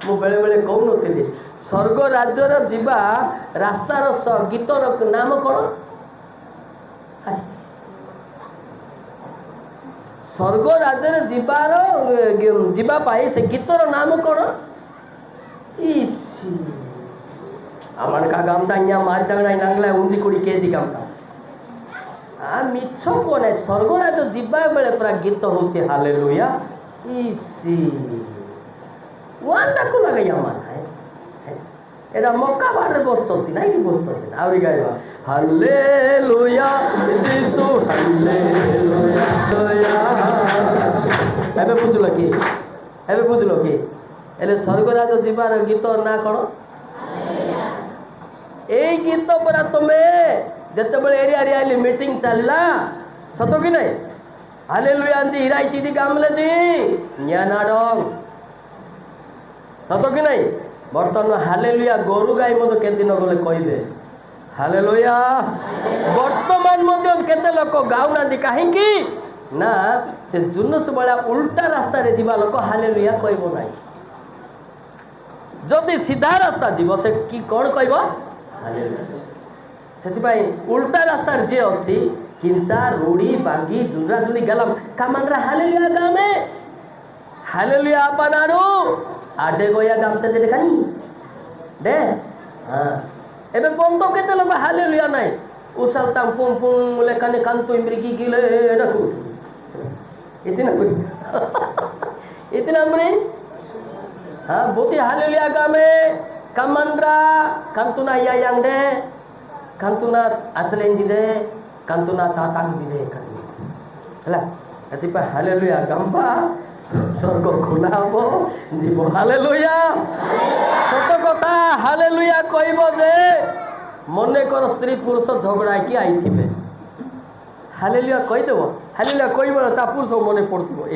मु बेले बेले कहून स्वर्ग राज्यर जीवा रास्तार गीतर नाम कौन? स्वर्ग राज्य जीवार जीवाई से गीतर नाम कौन? आमन का गामता यहाँ मारता नहीं नांगला उंजी कोड़ी केजी गामता मिछ को नहीं स्वर्ग राज्य जीवा बेले पूरा गीत होचे हालेलुया इसी वांडा को लगे आमन एरा मौका बारे बसचंती ना कि बसचंती ना आवरी गाइबा हालेलुया यीशु हालेलुया एबे बुझलो कि एले स्वर्गराज जीवार गीत ना कौन? यही गीत परा तुम्हें जिते बड़े एरिया आइली मीटिंग चलला सतो कि नहीं हालेलुया जी हिराई दीदी गामले जी न्यानाडम सतो कि नहीं बर्तमान हालेलुया गोरु गाई मत के दिन गले कहबे हालेलुया वर्तमान मध्य केते लोक गाउना कहीं ना से जुनुस बड़ा उल्टा रास्ता रे जीवा लोक हालेलुया कहबो नाही जदि सीधा रास्ता जीव से कि कौन कहबो हालेलुया से उल्टा रास्ता जे अच्छी हिंसा रूढ़ी बांगी दुरा दुनी गलम कामनरा हालेलुया गामे हालेलुया अपनारू आडे गोया गामते दे खानी दे हाँ एबे बंदो केते लोग हालेलुया नहीं उसल तम पुम पुम लेकने कांतो इमरिकी गिले रखू इतना मरे हाँ बोती हालेलुया गामे कामनरा कांतुना या yang दे कांतुना अतलेंजी दे कांतुना तातांग दे करनी हला एतिपा हालेलुया गंबा स्वर्ग खुला हबो जीव हालेलुया सत कथा हालेलुया कहबो जे मने कर स्त्री पुरुष झगड़ा की आईथिबे हालेलुया कहि देबो हालेलुया कहबो ता पुरुष मने पड़तिबो ए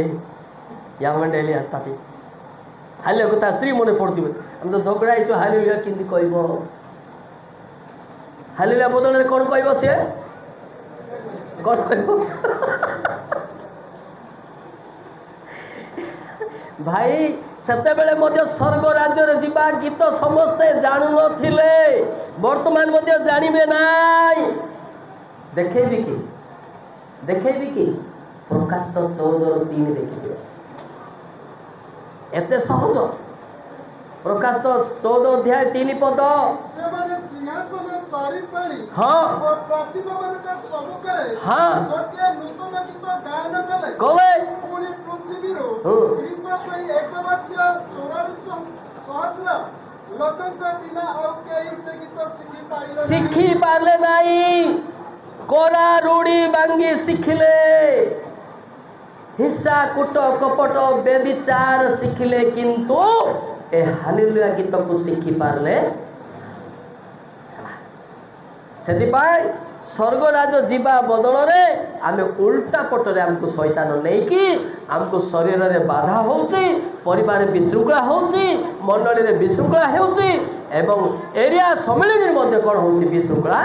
या मंडेली ताती हालेलुया को ता स्त्री मने पड़तिबो हम तो झगड़ा आइतो हालेलुया किंदी कहबो हालेलुया बदल रे कोन कहबो से कोन कहबो भाई सेते बेले मध्य स्वर्ग राज्य रे जीवा गीत समस्ते जानु नथिले वर्तमान मध्य जानिबे नाई देखेबी कि प्रकाश तो 14:3 देखिबे एते सहज प्रकाश तो 14 अध्याय 3 पद सिंहासन चारि पाणी हाँ और प्राचीन मानका सम्मुखरे हाँ गोटे नूतन गीत गायन कले पुणी पृथ्वी रो गीत सही 1,44,000 लोकंक बिना और केही से गीत शिखी पाले नहीं कोरा रूढ़ी बांगी शिखिले हिंसा कुट कपट बेविचार शिखिले किंतु ए हालेलुया गीत को शिखी पारले सेदिपाई स्वर्ग राज्य जीवा बदल रे आमे उल्टा पटरे हमको शैतान नहीं कि हमको शरीर रे बाधा होची परिवार विशृंखला होची मंडली रे विशृंखला होची एवं एरिया सम्मेलन मध्य कोन होची विशृंखला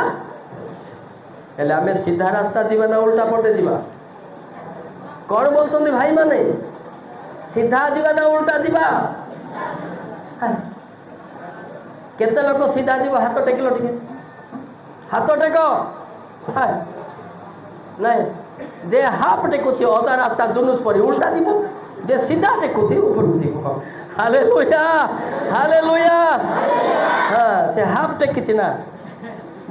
एले आमे सीधा रास्ता जीवा ना उल्टा पटे जीवा कौन बोलते भाई माने सीधा जीवा ना उल्टा जीवा केते लोक सीधा जीव हाथ टेकिलो टिके हाथ टेक नहीं जे हाफ टेकुची अधा रास्ता जुनुस पर उल्टा जीव जे सीधा टेकुची ऊपर जीव हालेलुया हालेलुया हाँ से हाफ टेकिची ना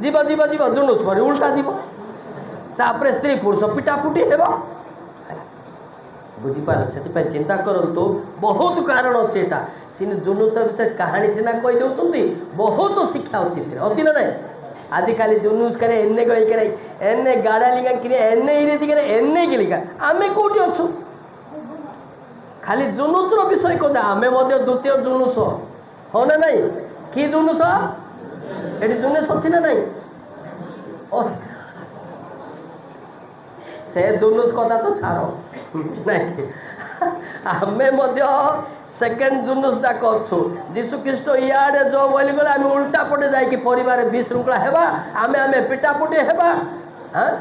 जीव जीव जीव जुनुस पर उल्टा जीव तापरे स्त्री पुरुष पिटापुटी हेबो बुझीपारे से चिंता करंतु बहुत कारण अच्छे एटा सिने जुनुस विषय कहानी सिना कहि देउछंती बहुत शिक्षा अच्छी ना नहीं आजिकाली जुनुस करे एन्ने गई करे एन्ने गाड़ा लिगा कि एन्ने इरेती करे एन्ने गिलिका आमे कोठी अछु खाली जुनुस रो विषय को आमे मध्य द्वितीय जुनुस हो ना नहीं कि जुनुस एटी जुनुस अछि ना नहीं से जुनुस कथा तो छाड़ो नहीं आमे मध्य सेकेंड जुनुस जाक अच्छु जीशु ख्रीस्ट इे जो बोली गले आम उल्टा पटे जाकि परिवार विशृंखला हेबा आमे आमे पिटापुटी हेबा हाँ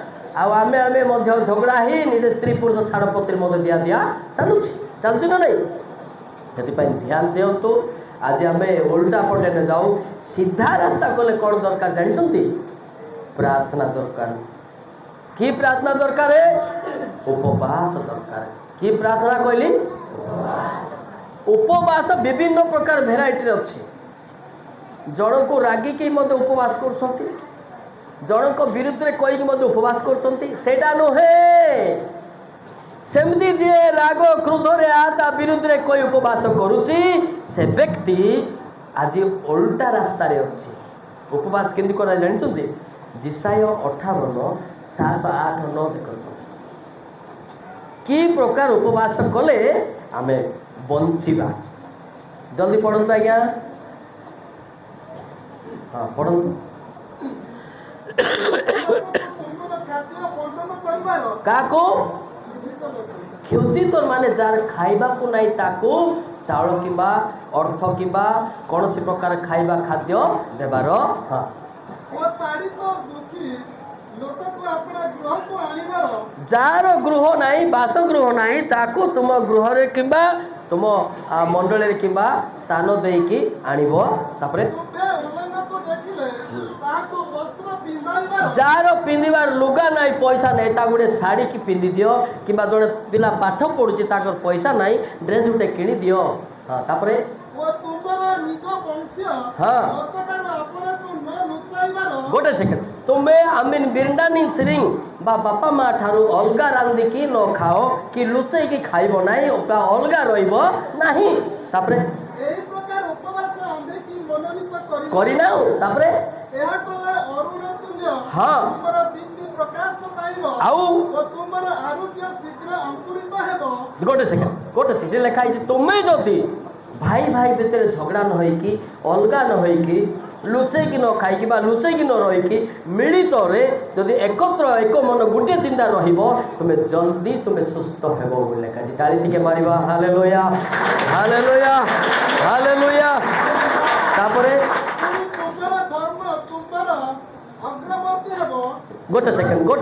आमे आमे मध्य झगड़ा ही निजे स्त्री पुरुष छाड़पत्री मध्य दिया दिया चलुची चलुची ना नहीं से ध्यान दिंतु आज आम उल्टा पटे न जाऊ सीधा रास्ता गले कौन दरकार जानते प्रार्थना दरकार कि प्रार्थना दरकार उपवास दरकार कि प्रार्थना कहली उपवास विभिन्न प्रकार भेराइटी अच्छी जन को रागिकी उपवास कर जन को विरुद्ध में कहीकि उपवास कर नुहे सेमती जी राग क्रोध ता विरुद्ध में कोई उपवास करुच्ची से व्यक्ति आज उल्टा रास्ता रे अच्छी उपवास केमती करा जानते जिसाय 58:7-8-9 देखो कि प्रकार उपवास कले आमे बंचिबा जल्दी पढ़ंतु आज्ञा हाँ पढ़ंतु काको क्षुदित माने जार खाइबा को नहीं ताको चाउल किंबा अर्थ किंबा कौन सी प्रकार खाइबा खाद्य देवार हाँ जार गृह नहीं बासगृह नहीं ताको तुम गृह रे किंबा तुम मंडल रे किंबा स्थान देकी आनिबो तापरे जार पिंधिबार लुगा नहीं पैसा नहीं ता गुटे शाड़ी की पिंधि दियो किंबा जड़े पिला पाठ पढ़ुची ताकर पैसा नहीं ड्रेस गुटे किनी दियो हाँ तापरे हाँ गोटे सेकेंड तुम्हें आमिन बिरंडानी सिरिंग बापा माँ ठारू अलगा रांधिकी न खाओ कि लुचई की खाइब नहीं अलगा रहिब नहीं तापरे करिना तापरे हाँ गोटे सेकेंड लेखा तुम्हें जदि भाई भाई भितर झगड़ा न होइकी अलगा न होइकी लुचेकी न खाइकी बा लुचेकी न रहीकी मिलित रे जदि एकत्र एक मन गोटे चिंता रहिबो तुमे जल्दी तुमे सुस्थ हेबो बोले काजी ताली टिके मारिबा हालेलुया हालेलुया हालेलुया तापरे गोटे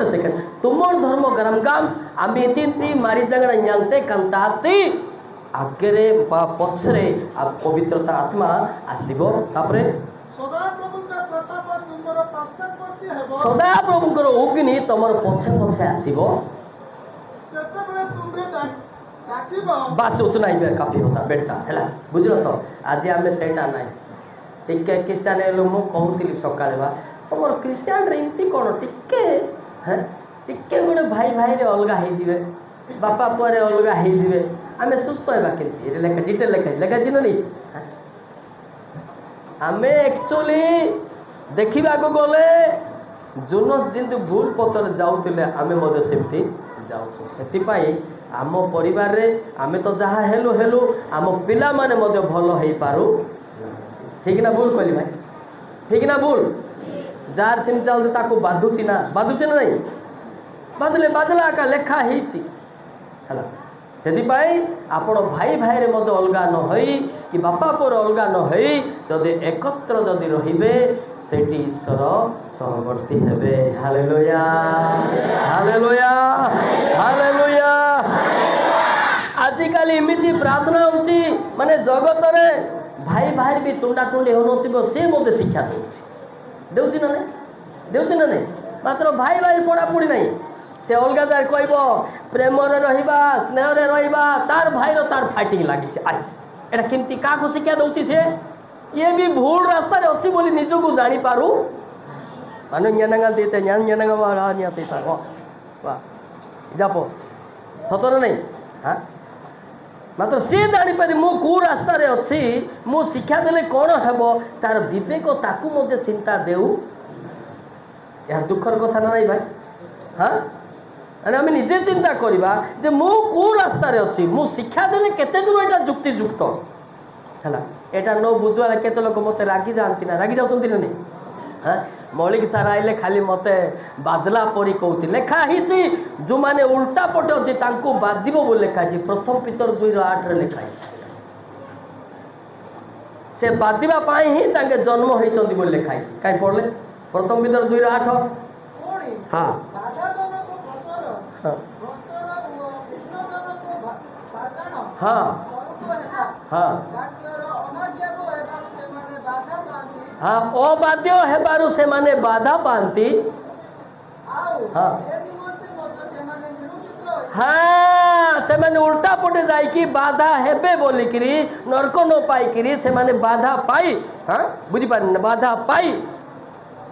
सेकेंड तुमर धर्म गरम काम आमी इति मारी जगड़ा जानते कंताती आगे पछरे पवित्रता आत्मा आसीबो तापरे सदा प्रभुकर अग्नि तुमर पछे पछे आसीबो बास उतना ही काफी होता बेटा है बुझल तो आज आम सेटा ना टिके क्रिस्टियान मु कहूली सकाଳେ बा तुम क्रिस्टियान एमती कौन टिके हाँ टिके गोटे भाई भाई रे अलगा हो बापा पुआ अलगा हो आम सुस्थ होगा केमती लेखा डिटेल लेखा ना नहीं आम एक्चुअली देखा गले जोनस जमी भूल पथर जाऊे आम सेमती जाऊँ से आम परिवार रे आम तो जहाँ हेलु हेलु आम पिला माने भल हो पारू ठीक ना भूल कहली भाई ठीक ना भूल जार सेम चलते ताको बाधुची ना नहीं बाधले बादला का लेखा है से आपण भाई भाई रे मत अलगा न होई कि बापा पुर अलगा न होई जदि एकत्र जदि रहिबे सेठी ईश्वर सहवर्ती हेबे हालेलुया हालेलुया हालेलुया आजिकल इमिति प्रार्थना होची माने जगत रे भाई भाई भी तुंडा तुंडी होनथिबो से मते शिक्षा देउची ना नहीं मात्र भाई भाई पढ़ा पढ़ी नहीं से अलगा जार कहब प्रेम रहिबा स्नेह रहिबा तार भाई तार फाइटिंग लगी आई एटा केमती क्या शिक्षा दौची से ये भी भूल रास्ता रे अच्छी बोली निजको जानी पारू माने न्यानंगा देते न्यानंगा वाला न्याते था वाह जापो सतर नहीं हाँ मात्र सी जानी पारी मु को रास्ता रे अच्छी मु शिक्षा देले कौन हेबो तार विवेक ताकू मध्य चिंता देउ या दुखर कथा ना नहीं भाई हाँ अरे आम निजे चिंता करवा जे मु को रास्ता रे अच्छी मु शिक्षा देले केते दूर एटा जुक्ति जुक्त है एटा न बुझवाले केते लोक मते रागी जानती ना रागी जाउतंती ना नहीं हाँ मौलिक सार आइले खाली मते बादला परी कहूँ लेखा ही जो माने उल्टा पटे अच्छे तांको बाधिबो बोली लेखा है प्रथम पितर 2:8 रे लेखा है से बाधिबा पाई ही तांके जन्म होइचंती बोली लेखा है काई पढ़ले प्रथम पितर 2:8 हाँ हाँ हाँ हाँ अबाध्य हेबारु से माने बाधा पाती हाँ हाँ से माने उल्टा पटे जाइकी बाधा हेबे बोलिकी नरक न पाइकी से माने बाधा पाई हाँ बुझी पार बाधा पाई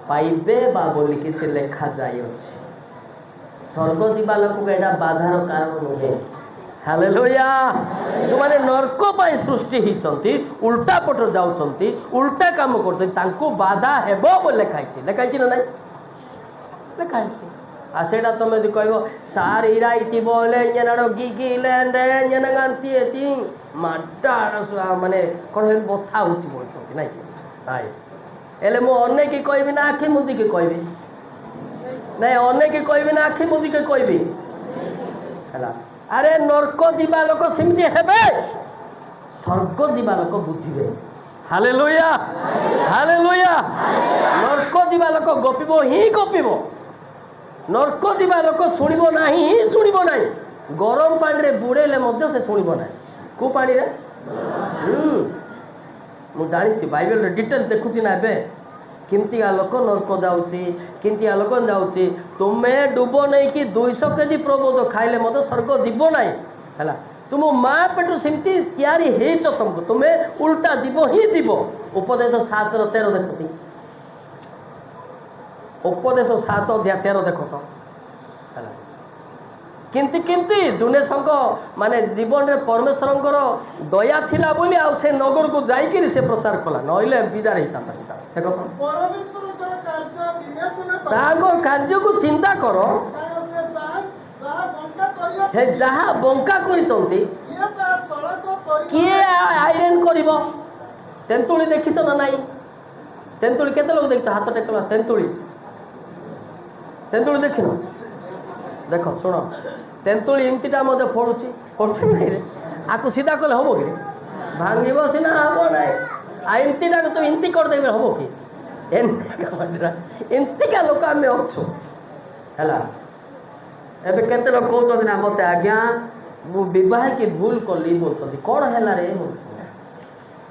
पाइबे बा बोलिकी से लेखा जाए स्वर्ग जीवा लोक एटा बाधार कारण नुहे हालेलुया जो माने नरक पाई सृष्टि होती उल्टा पट जाउछंती उल्टा काम करते तांको बाधा हेबो बोली लेखाई ना नहीं लेखाई आ सेटा तुम यदि कह सार इराइती बोले गिगी लैंडे गांती एती माडा माने कौन बथा हो नाई नाई एले मु अन्य की कहबी ना आखि मुझी की कहबी नहीं अन्य की कहबी ना आखि मुझी की कहबी है अरे नरक जीवा लोक सेमती हेबे स्वर्ग जीवा लोक बुझिबे हालेलुया हालेलुया नरक जीवा लोक गपिबो ही गपिबो नरक जीवा लोक शुणिबो नाही ही शुणिबो नाही गरम पानी रे बुड़ेले मध्य से शुणिबो नाही को पानी रे मु जानी बाइबल रे डिटेल देखुची ना एबे किमतिया लोक नरक जाऊँगी किमतिया लोक जाऊँगी तुम्हें डुब नहीं कि 200 केजी प्रबोध खाइले मत स्वर्ग जीव ना है तुम माँ पेटू सेमती तैयारी हेच तुमको तुम्हें उल्टा जीव ही जीव उपदेश 7:13 देखती उपदेश 7:13 देख तो है किंती किंती दुने संग माने जीवन रे परमेश्वर दया थिला बोली आ से नगर को जाइकिरी से प्रचार कला नइले बिजार हिता देखो तो परमेश्वर कार्य विवेचना तागो कार्य को चिंता करो हे जहा बंका करिसंती किए आयरन करिवो तेंतुली देखितो ना नाही तेंतुली केते लोग देखतो हाथ टेकला तेंतुली देखिनो देखो शुण तेंतुली एमतीटा मत फोड़ुची फोड़ुची नहीं रे आकु सीधा कले हम कि भांगब सीना हम ना एमतीटा तो एमती करदेवे हम कि एमतीका लोक आम अच्छु है एबे केते लोग कहते ना मत आज्ञा मु विवाह की भूल कली बोलते कौन है रे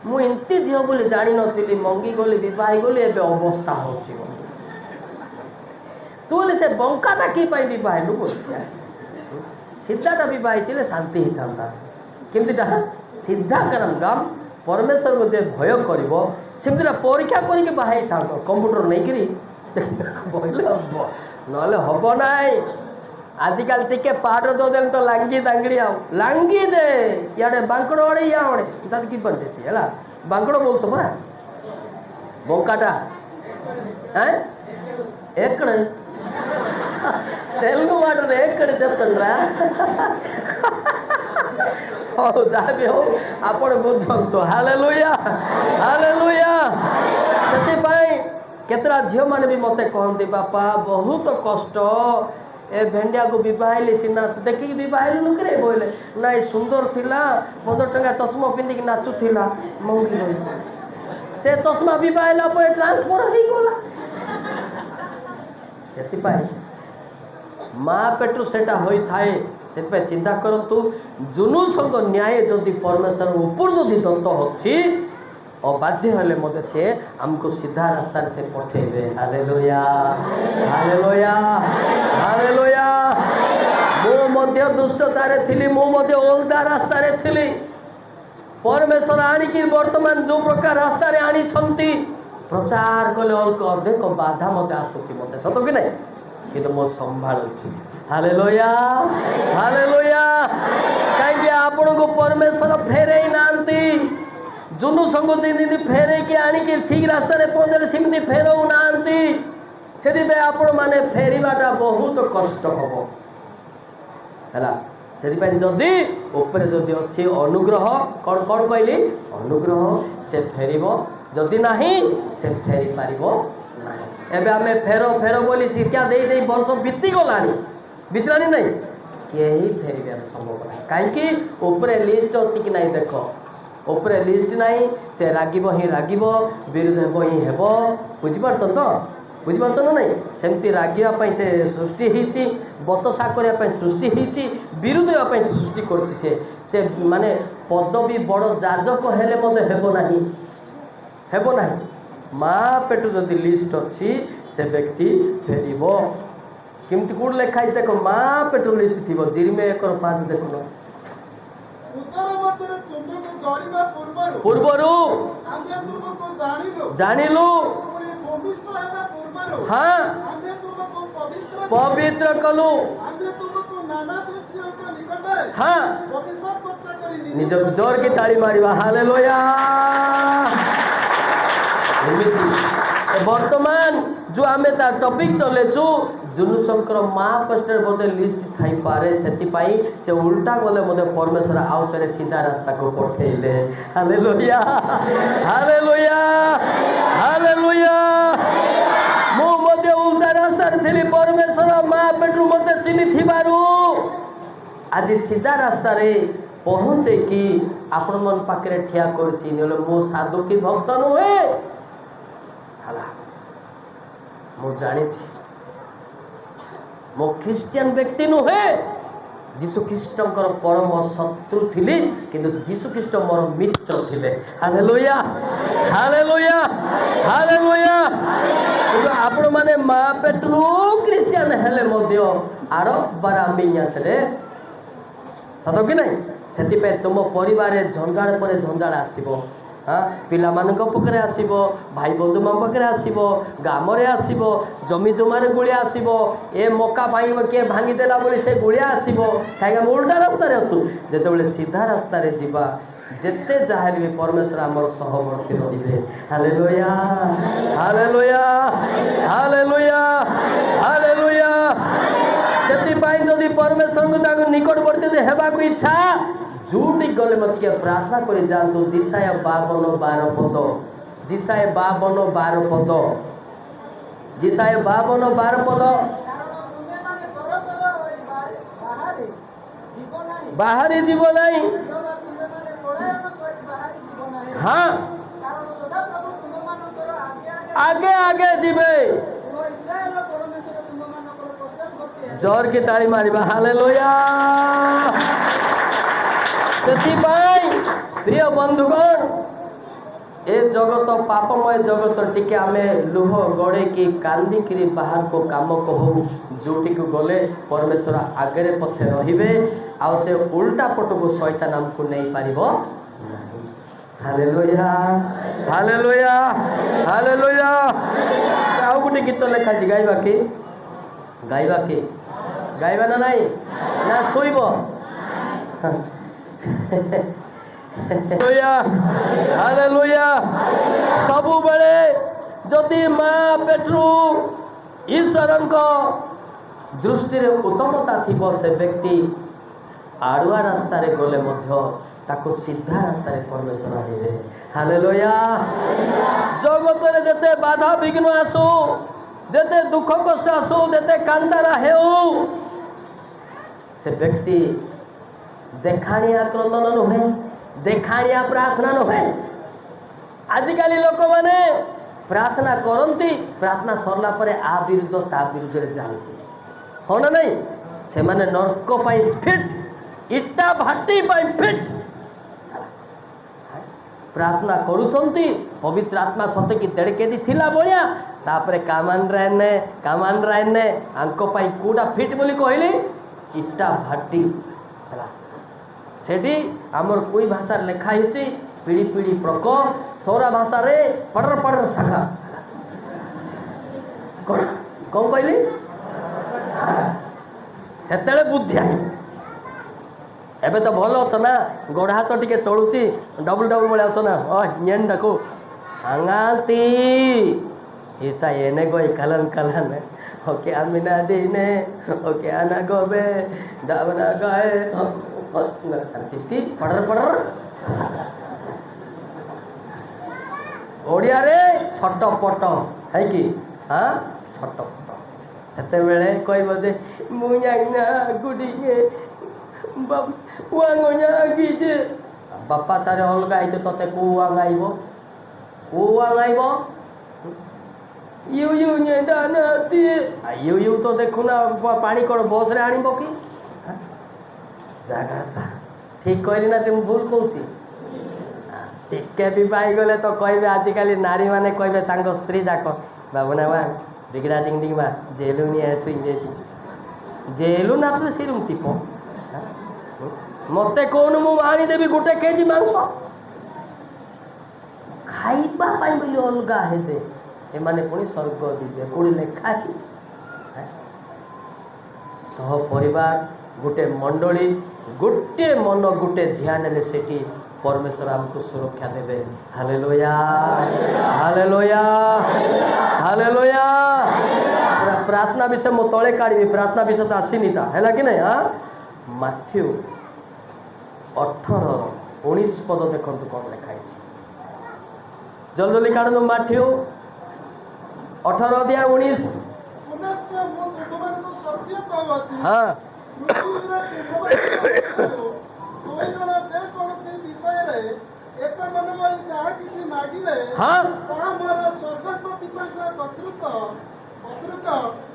मु एमती झील बोली जानी नी मंगी गली विवाह गली एबे अवस्था होची तू बोले से बंकाटा कि बह बोल सीधाटा बह शांति ही था केमतीटा सीधा करम गाम परमेश्वर मध्य भय कर परीक्षा करके बाहर था कंप्यूटर नहीं बोले हम ना हम ना आजिकल टिके पाठ दे तो लांगी दांगड़ी लांगी जे इे बांकड़ आड़े या आड़े कि बनती है बांकड़ बोल परा बंकाटा है एकड़े तेलुगु माटे एక్కడ చెప్తారా हो जाबे हो आपण बुझंतो हालेलुया हालेलुया सेति पई केतरा झियो माने भी मते कहंती बापा बहुत कष्ट ए भेंडिया को विवाहले सिना देखि विवाहले नुकरे बोले नाई सुंदर थिला 15 टंका चश्मा पिंदी कि नाचु थिला मंगी रही से चश्मा विवाहला पर ट्रांसफर हो गला सेति पई माँ पेटू सेटा होई थाए से चिंता करतु जुनू संग न्याय जदि परमेश्वर ऊपर जदि दत्त होछि अबाध्य हेले मते से हमको सीधा रास्ता से पठेबे हालेलुया हालेलुया हालेलुया मो मध्य दुष्टतारे थिली मो मध्य ओल्टा रास्ता रे थिली परमेश्वर आनिकी वर्तमान जो प्रकार रास्ता रे आनी छंती प्रचार कले अधिक बाधा मते आसुची मते सत कि नहीं कि मो संभाळुची हालेलुया हालेलुया कहीं आपण को परमेश्वर फेरे नांती जुनू संग जी फेरे के आनिकी ठीक रास्ता रे पहुंचले सिमती फेरौ नांती सेति बे आपण माने फेरिबाटा बहुत कष्ट हबो हला सेति पय जदी ऊपर जदी अछि अनुग्रह कोन कोन कहली अनुग्रह से फेरिबो जदी नाही से फेरी पारिबो नाही एबे हमें फेरो फेरो बोली शिक्षा दे दे वर्ष बीती गलानी बीतलानी नहीं केही फेरिबे संभव नाही काहे कि ऊपर लिस्ट अछि कि नाही देखो ऊपर लिस्ट नहीं से रागिबो ही रागिबो विरोध हेबो ही हेबो बुझि परछन तो बुझि परछन ना नहीं सेमती रागिया पई से सृष्टि हिची बचसा करिया पई सृष्टि हिची विरोध हेबा पई सृष्टि करछि से माने पदवी बड़ जाजक हेले मते हेबो नाही माँ पेटू जदि लिस्ट अच्छी से व्यक्ति फेर केमती कौट लिखाई देख माँ पेटू लिस्ट थी जिरिमे 1:5 देखुन पूर्वरु जानिलु हाँ पवित्र कलु हाँ निज जोर की ताली मारिबा हालेलुया वर्तमान जो आम तार टॉपिक चलेचु जुनु शंकर महाकष्टर बोधे लिस्ट थाई पारे सेतिपाई से उल्टा गले बोधे परमेश्वर आउ थे सीधा रास्ता को पठेले हालेलुया हालेलुया हालेलुया मु मध्य उल्टा रास्ता थी परमेश्वर माँ पेटू मत चिन्ह थिबारु आज सीधा रास्ता रे पहुँचे कि आपण मन पाखे ठिया करछि नले मो साधु की भक्त नुहे हला मु जानी मो ख्रिस्टियन व्यक्ति नुहे जीशु ख्रीष्टकर परम शत्रु थिली किंतु जीशु ख्रीष्ट मोर मित्र थिले हालेलुया हालेलुया हालेलुया किंतु आपण माने माँ पेटरू ख्रिस्टियन हेले मध्य आरो बारामियातरे सत कि नहीं से तुम परिवार झंझाड़ पर झंझाड़ आसब हाँ पिला पाखे आसब भाई बंधु मान पाखे आसब गाम आसब जमी जमार गुड़िया आसब ए मका पाई किए भांगीदेला बोली से गुड़िया आसब कहीं उल्टा रास्तार अच्छु जिते सीधा रास्तार जावा जेते जाहले भी परमेश्वर आमर सहवर्ती रहिबे हालेलुया हालेलुया हालेलुया हालेलुया सेतिपाई जदि परमेश्वर को ताको निकटवर्ती हेबाक इच्छा जोटी गले मत प्रार्थना कर जातु जिसाया 52:12 पद जिसाया 52:12 पद जिसाया 52:12 पद बाहरी जीव नहीं हाँ आगे आगे जीवे जोर की ताली मारिबा हालेलुया सेतिपाई प्रिय बंधुगण ए जगत पापमय जगत टिके आमे लुह गड़े कि कांदी बाहर को काम कहू जोटी को गले परमेश्वर आगे पछे रहिबे आ से उल्टा पट को शैतान हमको नहीं पारिबो हालेलुया हालेलुया हालेलुया आउ गोटे गीत लेखा गाइबा के गाइबा ना नहीं ना सोइब हालेलुया सबु बेले जदि माँ पेटरू ईश्वर दृष्टि रे उत्तमता थी से व्यक्ति आड़ुआ रास्ता रे गले मध्य ताको सीधा रास्ता रे परमेश्वर आइबे हालेलुया जगत रे जते बाधा विघ्न आसु जते दुख कष्ट आसु जते कांतारा हेउ से व्यक्ति देखाणिया क्रंदन नुहे देखाणिया प्रार्थना नुहे आजिकाली लोक माने प्रार्थना करती प्रार्थना सरला परे आ विरुद्ध ता विरुद्ध रे जाती हो ना नहीं से माने नरक पाई फिट इटा भाटी पाई फिट प्रार्थना करुचंती पवित्र आत्मा सते कि 1.5 केजी थिला बलिया तापरे कामान रायने आंको पाई कोडा फिट बोली कहली इटा भाटी सेठी आमर कोई भाषा लेखा है पीढ़ी पीढ़ी प्रक सौरा भाषा रे पड़र पड़र शाखा कौन कहली से बुद्धि आई एबे तो भल अथ ना गोड़ हाथ टिके चलुची डबल डबल भाई अथ ना नियन डाको आंगाती इता एने गई कलन कलन ओके आमिना दीने ओके आना गोबे डाबना गाए तिती पड़र पड़र ओडिया रे छटपट है कि हाँ छटपट सेते बेले कहब जे मुना गुड़ी गे बापा सारे अलग आई ते कौआब यू यू यू यू तो देखुना पानी कौन बस रे आनिब कि जगह ठीक कहली ना तुम भूल कहूँ टिके भी पाईगले तो कहे आजिकल नारी मैंने कहे स्त्री जाक बाबूना मा बिगड़ा डिंग डिंग मा जेलू नहीं आसु जेलू ना सीरुम थीप मत कौन मुदेवी गोटे केजी मांस खाइबा बोली अलगा हेबे एमाने पुणी स्वर्ग दिव्य कोड़ी लेखा सह परिवार गोटे मंडली गोटे मन गोटे ध्यान ले सेठी परमेश्वर आमको सुरक्षा देवे। Hallelujah hallelujah hallelujah. प्रार्थना विषय मो तले काढ़ी प्रार्थना विषय तो आसीनी था है कि नहीं। हाँ माथ्यू 18:19 पद देखो कौन लिखाई जल्दी जल्दी काढ़ माथ्यू 18:19। हाँ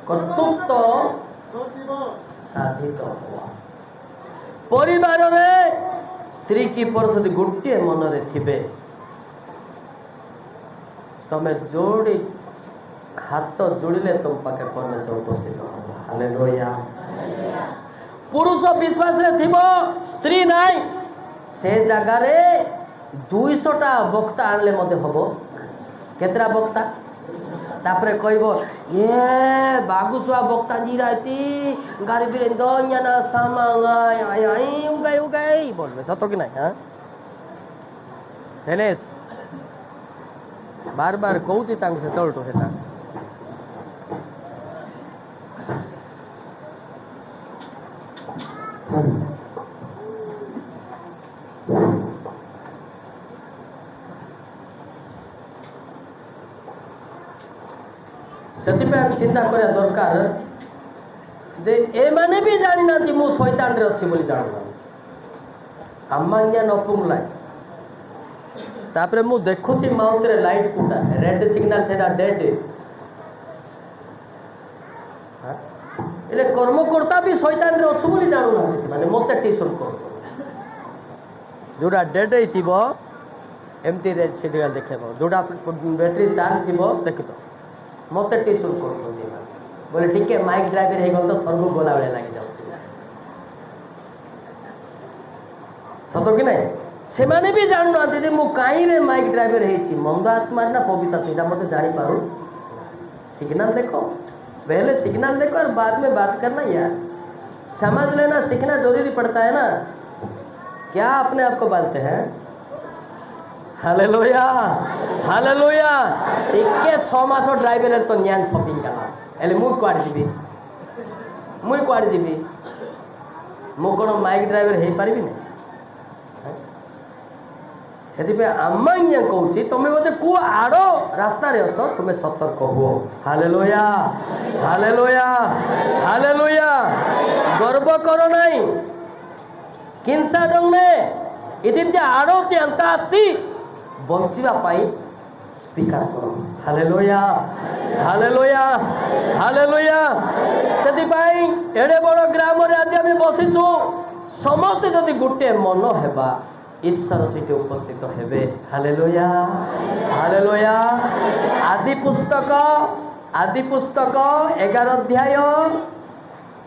कर्तृत्व साधित हुआ परिवार रे स्त्री की परिषद गोटे मन रे थिबे तमे जोड़ी हाथ जोड़िले तुम पाखे परमेश्वर उपस्थित हो। हालेलुया। पुरुष विश्वास रे थिबो स्त्री नाई से जगह रे 200टा वक्ता आनले मते हबो केतरा वक्ता तापरे कहबो ये बागुसुआ वक्ता जी रहती गारी बिरेंदो याना सामांगा आई उगाई उगाई बोलबे सतो कि नहीं। हां हेलेस बार बार कहूची तांग से तळटो हेता से चिंता करा दरकार जे ए माने भी जानी ना मु शैतान रे अच्छी बोली जान आमान्या नपुंगला तापरे मु देखुची माउथ रे लाइट कोटा रेड सिग्नल सेटा डेड हां एले कर्मकर्ता भी शैतान रे अच्छु बोली जानु ना माने मते टीचर कर जोडा डेड हिथिबो एमटी रेड सिग्नल देखेबो जोडा बैटरी चार्ज थिबो देखितो मत टीचर कर बोले टिके माइक ड्राइवर है तो स्वर्ग गोला बेले लगी जाऊँ सत कि नहीं से माने भी जानू ना दीदी मु कहीं रे माइक ड्राइवर है मंद आत्मा ना पवित्र आत्मा मत जानी पारू सिग्नल देखो पहले सिग्नल देखो और बाद में बात करना यार समझ लेना सीखना जरूरी पड़ता है ना क्या अपने आप को बांधते हैं। Hallelujah hallelujah. टिके 6 मास ड्राइवर तो न्यान शॉपिंग कला एले मु क्वाड जीवी मु कोन माइक ड्राइवर हे पारिबी ने सेति पे आमान्य कहूची तुम बोधे को आड़ो रास्ता रे तो तुम सतर्क हो। Hallelujah hallelujah hallelujah. गर्व करो नहीं किंसा डंगे इदिते आड़ो ते अंताती बंचिबा पाई स्पीकर करो। Hallelujah hallelujah hallelujah. सेति पाई एडे बड़ ग्राम रे आज हम बसिछु समस्त जदि गोटे मन हेबा ईश्वर सेठी उपस्थित हेबे। Hallelujah hallelujah. आदि पुस्तक 11 अध्याय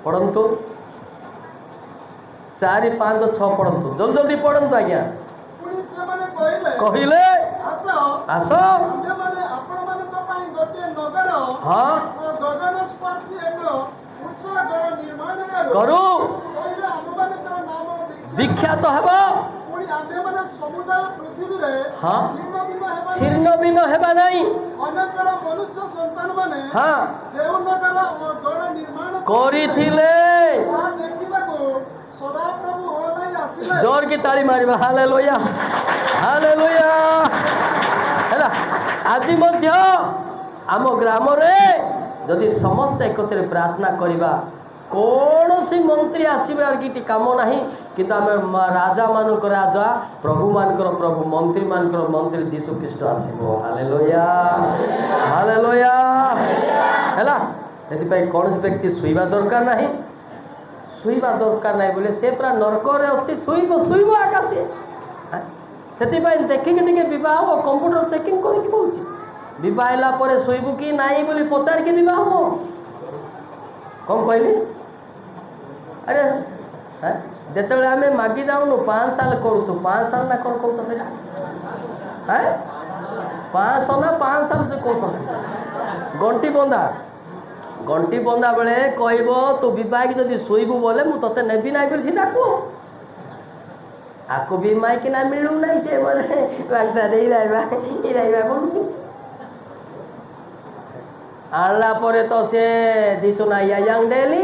पढ़ंतु 4, 5, 6 पढ़ंतु जल्दी जल्दी पढ़ंतु आज्ञा कहले आस हाँ करू विख्यात हेब हाँ शीर्ण बीन हेबा नहीं हाँ करिथिले जोर की ताली मारिबा। Hallelujah hallelujah. हैला आज मध्य आम ग्राम रे जदि समस्त एकत्र प्रार्थना करिबा कौन सी मंत्री आसबार कि कम ना कि राजा मानक राजा प्रभु मानकर प्रभु मंत्री मानकर मंत्री यीशु ख्रीष्ट आसबो। Hallelujah hallelujah. हैला एथि कौन व्यक्ति शुइबा दरकार नहीं शुइबा दरकार नहीं बोले से पूरा नरक रे अच्छी शुइब आकाशी ସେଥିପାଇଁ ଦେଖିକି ଟିକେ ବିବାହ ହବ। କମ୍ପ୍ୟୁଟର ଚେକିଂ କରିକି କହୁଛି ବିବାହ ହେଲା ପରେ ଶୋଇବୁ କି ନାହିଁ ବୋଲି ପଚାରିକି ବିବାହ ହବ। କ'ଣ କହିଲି? ଆରେ ଯେତେବେଳେ ଆମେ ମାଗି ଯାଉନୁ 5 ସାଲ କରୁଛୁ, 5 ସାଲ ନା କ'ଣ କହୁଛ ସେଇଟା? 500 ନା 5 ସାଲ ଯୋଉ କହୁଛନ୍ତି ଗଣ୍ଠି ବନ୍ଧା ବେଳେ କହିବ ତୁ ବିବାହକି ଯଦି ଶୋଇବୁ ବୋଲେ ମୁଁ ତୋତେ ନେବି ନାହିଁ ବୋଲି ସିଧା କୁହ। ଆକୁ ବି ମାଇକିନା ମିଳୁନାହିଁ ସେ ବୋଲେ କରୁଛି। ଆଣିଲା ପରେ ତ ସେ ଦିଶୁନା yang ଡେଲି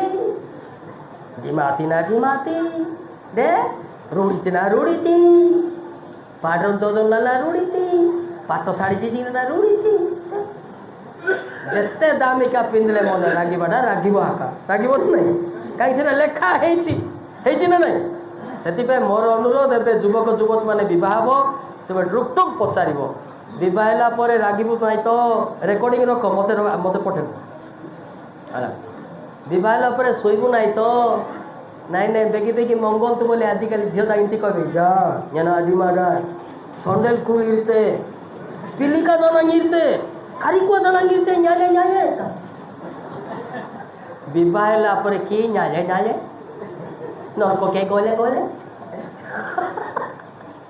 ଢିମାତି ନା ଢିମାତି ଦେ ରୁଡ଼ିତି ନା ରୁଡ଼ିତି ପାଡ଼ ଦୋଦନା ନା ରୁଡ଼ିତି ପାଟ ଶାଢ଼ୀ ଜିଜି ନା ରୁଡ଼ିତି। ଯେତେ ଦାମିକା ପିନ୍ଧିଲେ ମନେ ରାଗିବାଟା ରାଗିବ ଆକା ରାଗିବ ନାହିଁ କାହିଁକି ସେଟା ଲେଖା ହେଇଛି ନା ନାହିଁ। ସେଥିପାଇଁ ମୋର ଅନୁରୋଧ ଏବେ ଯୁବକ ଯୁବତୀ ମାନେ ବିବାହ ହବ ତେବେ ଟୁକ୍ ପଚାରିବ ବିବାହ ହେଲା ପରେ ରାଗିବୁ ନାହିଁ ତ ରେକର୍ଡ଼ିଂ ରଖ ମୋତେ ପଠେଇବ ହେଲା। ବିବାହ ହେଲା ପରେ ଶୋଇବୁ ନାହିଁ ତ ନାଇଁ ବେଗି ମଙ୍ଗନ୍ତୁ ବୋଲି ଆଜିକାଲି ଝିଅଟା ଏମିତି କହିବେ ଯା ଡିମାଡା ସଣ୍ଡେଲ କୁଇତେ ପିଲିକା ଜନାଙ୍ଗିରତେ ଖାରିକୁଆ ଜନାଙ୍ଗିରତେ ஞாயே ବିବାହ ହେଲା ପରେ କି ஞாயே ନରକ କେ କହିଲେ